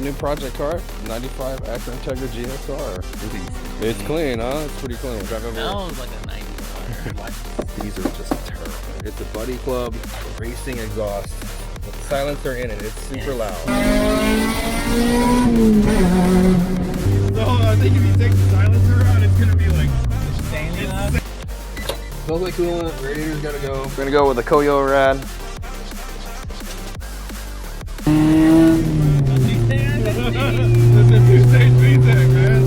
new project car, 95 Acura Integra GSR. It's clean, huh? It's pretty clean. Drive over. Smells like a 90 car. These are just terrible. It's a buddy club racing exhaust with a silencer in it. It's super loud. So I think if you take the silencer out, it's gonna be like Stainless enough. Smells like coolant. Radiator's gotta go. We're gonna go with a Koyo rad. It's a two-stage VTEC, man.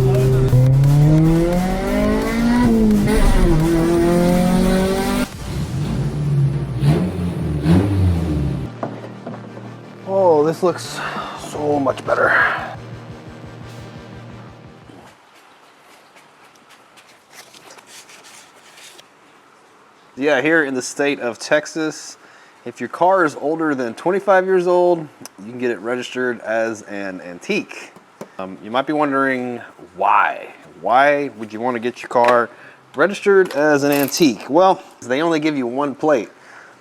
Oh, this looks so much better. Yeah, here in the state of Texas, if your car is older than 25 years old, you can get it registered as an antique. You might be wondering why. Why would you want to get your car registered as an antique? Well, they only give you one plate.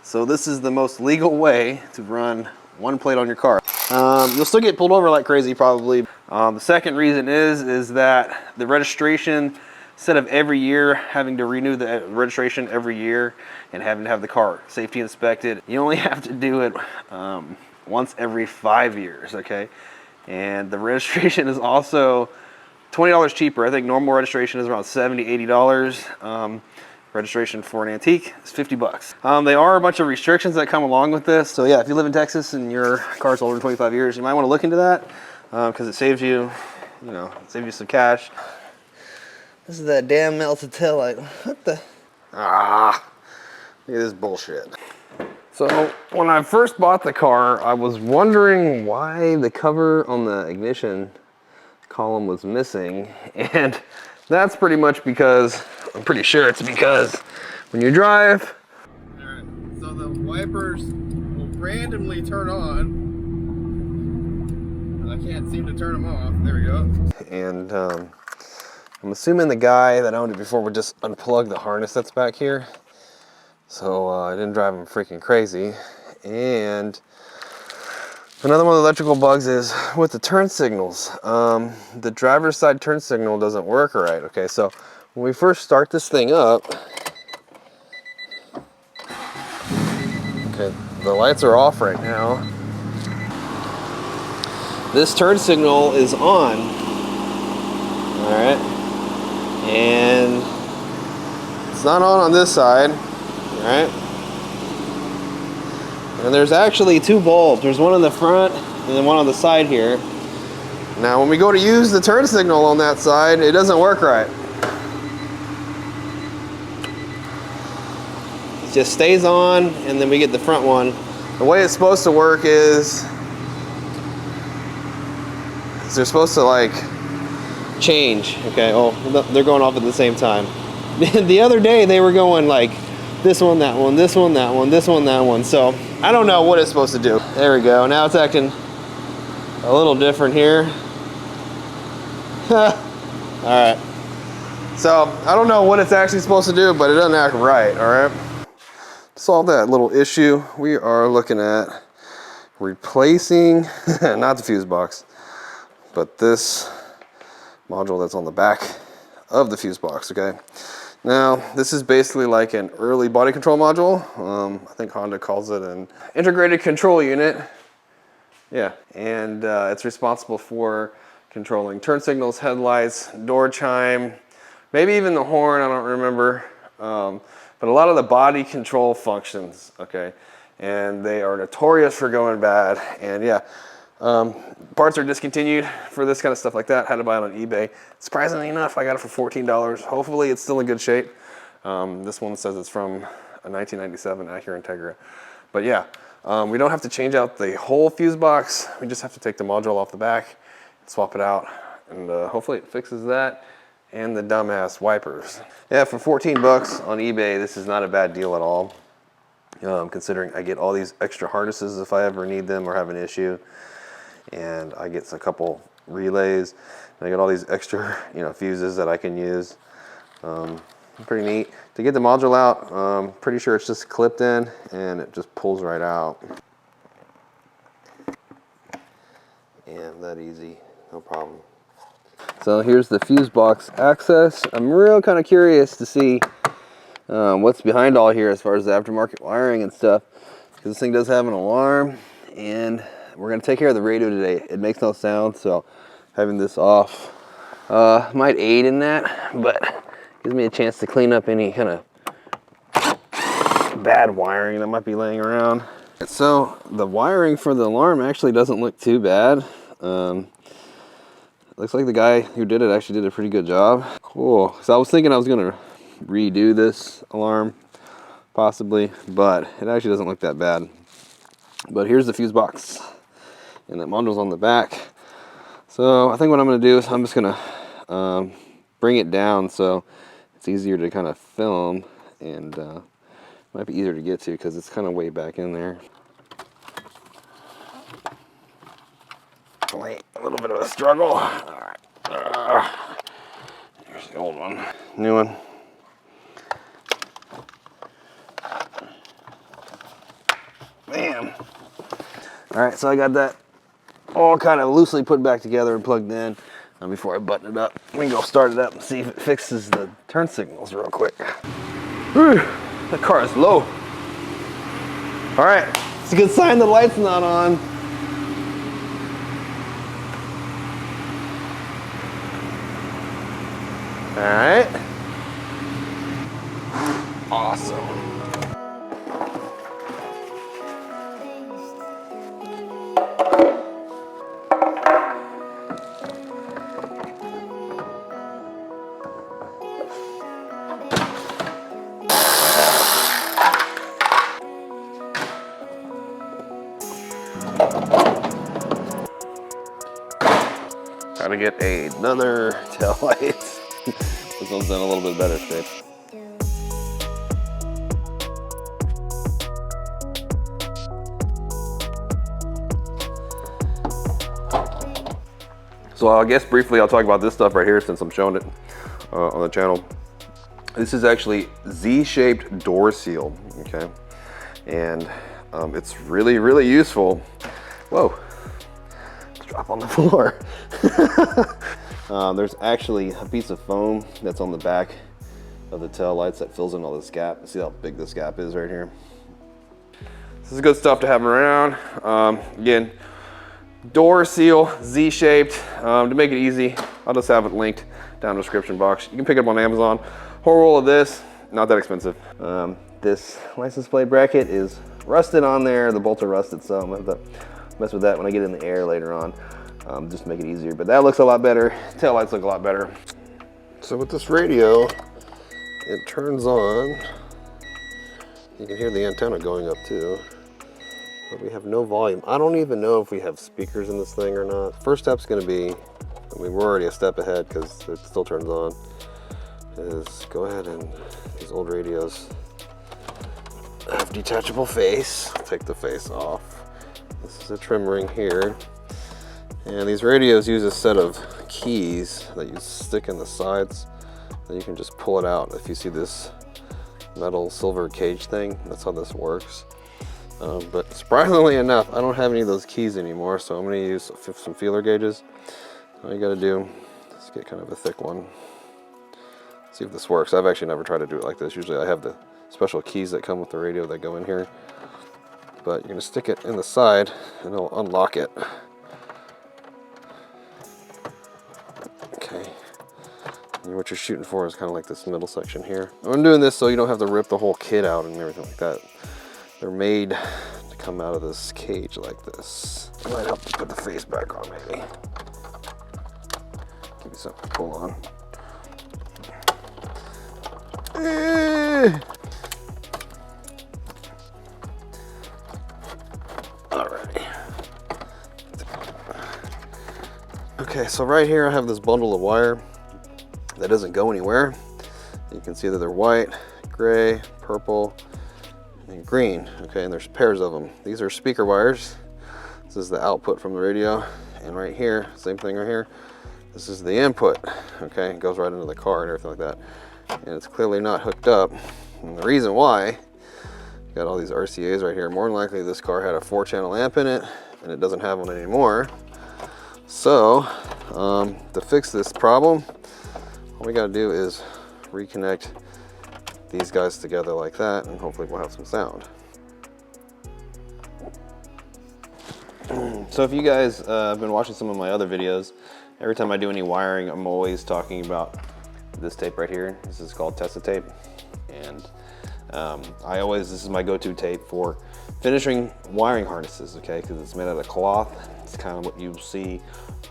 So this is the most legal way to run one plate on your car. You'll still get pulled over like crazy probably. The second reason is that the registration, instead of every year having to renew the registration every year and having to have the car safety inspected, you only have to do it once every 5 years, okay? And the registration is also $20 cheaper. I think normal registration is around $70, $80. Registration for an antique is 50 bucks. There are a bunch of restrictions that come along with this. So yeah, if you live in Texas and your car's older than 25 years, you might want to look into that because it saves you, saves you some cash. This is that damn melted taillight. What the? Look at this bullshit. So when I first bought the car, I was wondering why the cover on the ignition column was missing. And that's pretty much because, I'm pretty sure it's because when you drive. Alright, so the wipers will randomly turn on. And I can't seem to turn them off. There we go. And I'm assuming the guy that owned it before would just unplug the harness that's back here. So I didn't drive him freaking crazy. And another one of the electrical bugs is with the turn signals. The driver's side turn signal doesn't work right. Okay, so when we first start this thing up, okay, the lights are off right now. This turn signal is on. All right, and it's not on this side. All right, and there's actually two bulbs. There's one in the front and then one on the side here. Now, when we go to use the turn signal on that side, it doesn't work right. It just stays on, and then we get the front one. The way it's supposed to work is they're supposed to like change. Okay, oh, they're going off at the same time. The other day they were going like this one, that one, this one, that one, this one, that one. So I don't know what it's supposed to do. There we go. Now it's acting a little different here. All right. So I don't know what it's actually supposed to do, but it doesn't act right. All right. To solve that little issue, we are looking at replacing not the fuse box, but this module that's on the back of the fuse box. Okay. Now, this is basically like an early body control module. I think Honda calls it an integrated control unit. Yeah, and it's responsible for controlling turn signals, headlights, door chime, maybe even the horn, I don't remember. But a lot of the body control functions, okay? And they are notorious for going bad. And yeah, parts are discontinued for this kind of stuff like that. Had to buy it on eBay. Surprisingly enough, I got it for $14. Hopefully it's still in good shape. This one says it's from a 1997 Acura Integra. But yeah, we don't have to change out the whole fuse box. We just have to take the module off the back, swap it out, and hopefully it fixes that and the dumbass wipers. Yeah, for 14 bucks on eBay, this is not a bad deal at all. Considering I get all these extra harnesses if I ever need them or have an issue. And I get a couple relays, and I get all these extra, fuses that I can use. Pretty neat. To get the module out, pretty sure it's just clipped in and it just pulls right out. And that easy, no problem. So here's the fuse box access. I'm real kind of curious to see what's behind all here as far as the aftermarket wiring and stuff, because this thing does have an alarm, and we're going to take care of the radio today. It makes no sound, so having this off might aid in that, but gives me a chance to clean up any kind of bad wiring that might be laying around. So the wiring for the alarm actually doesn't look too bad. Looks like the guy who did it actually did a pretty good job. Cool. So I was thinking I was gonna redo this alarm possibly, but it actually doesn't look that bad. But here's the fuse box, and that module's on the back. So I think what I'm gonna do is I'm just gonna bring it down so it's easier to kind of film, and might be easier to get to because it's kind of way back in there. Wait, a little bit of a struggle. All right. Here's the old one. New one. Man. All right, so I got that all kind of loosely put back together and plugged in. Before I button it up, we can go start it up and see if it fixes the turn signals real quick. Whew, that car is low. All right, it's a good sign the light's not on. All right. Awesome. Gotta get another tail light. This one's in a little bit better shape. So I guess briefly I'll talk about this stuff right here since I'm showing it on the channel. This is actually Z-shaped door seal, okay? And it's really, really useful. Whoa, drop on the floor. There's actually a piece of foam that's on the back of the tail lights that fills in all this gap. See how big this gap is right here? This is good stuff to have around. Again, door seal, Z-shaped. To make it easy, I'll just have it linked down in the description box. You can pick it up on Amazon. Whole roll of this, not that expensive. This license plate bracket is rusted on there. The bolts are rusted, so I'm gonna have to mess with that when I get in the air later on. Just to make it easier, but that looks a lot better. Tail lights look a lot better. So with this radio, it turns on. You can hear the antenna going up too, but we have no volume. I don't even know if we have speakers in this thing or not. First step's gonna be, I mean, we're already a step ahead because it still turns on, is go ahead and these old radios have detachable face. Take the face off. This is a trim ring here. And these radios use a set of keys that you stick in the sides, and you can just pull it out. If you see this metal silver cage thing, that's how this works. But surprisingly enough, I don't have any of those keys anymore, so I'm gonna use some feeler gauges. All you gotta do is get kind of a thick one. See if this works. I've actually never tried to do it like this. Usually I have the special keys that come with the radio that go in here. But you're gonna stick it in the side and it'll unlock it. Okay, and what you're shooting for is kind of like this middle section here. I'm doing this so you don't have to rip the whole kit out and everything like that. They're made to come out of this cage like this. It might help to put the face back on maybe. Give you something to pull on. Alrighty. Okay, so right here I have this bundle of wire that doesn't go anywhere. You can see that they're white, gray, purple, and green. Okay, and there's pairs of them. These are speaker wires. This is the output from the radio. And right here, same thing right here, this is the input. Okay, it goes right into the car and everything like that. And it's clearly not hooked up. And the reason why, got all these RCAs right here. More than likely this car had a 4-channel amp in it, and it doesn't have one anymore. So, to fix this problem, all we gotta do is reconnect these guys together like that, and hopefully we'll have some sound. So if you guys have been watching some of my other videos, every time I do any wiring, I'm always talking about this tape right here. This is called Tessa tape. And this is my go-to tape for finishing wiring harnesses, okay? Because it's made out of cloth. It's kind of what you see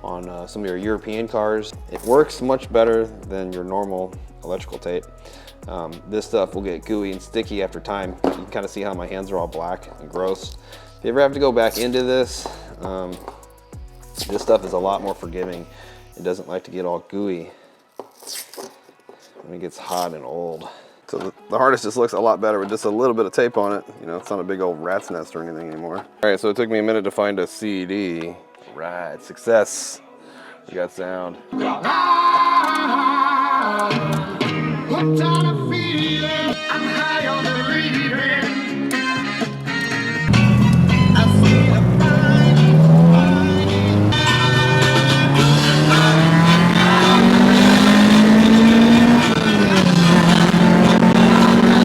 on some of your European cars. It works much better than your normal electrical tape. This stuff will get gooey and sticky after time. You can kind of see how my hands are all black and gross. If you ever have to go back into this, this stuff is a lot more forgiving. It doesn't like to get all gooey when it gets hot and old. So the harness just looks a lot better with just a little bit of tape on it. You know, it's not a big old rat's nest or anything anymore. All right, so it took me a minute to find a CD. Right, success. We got sound.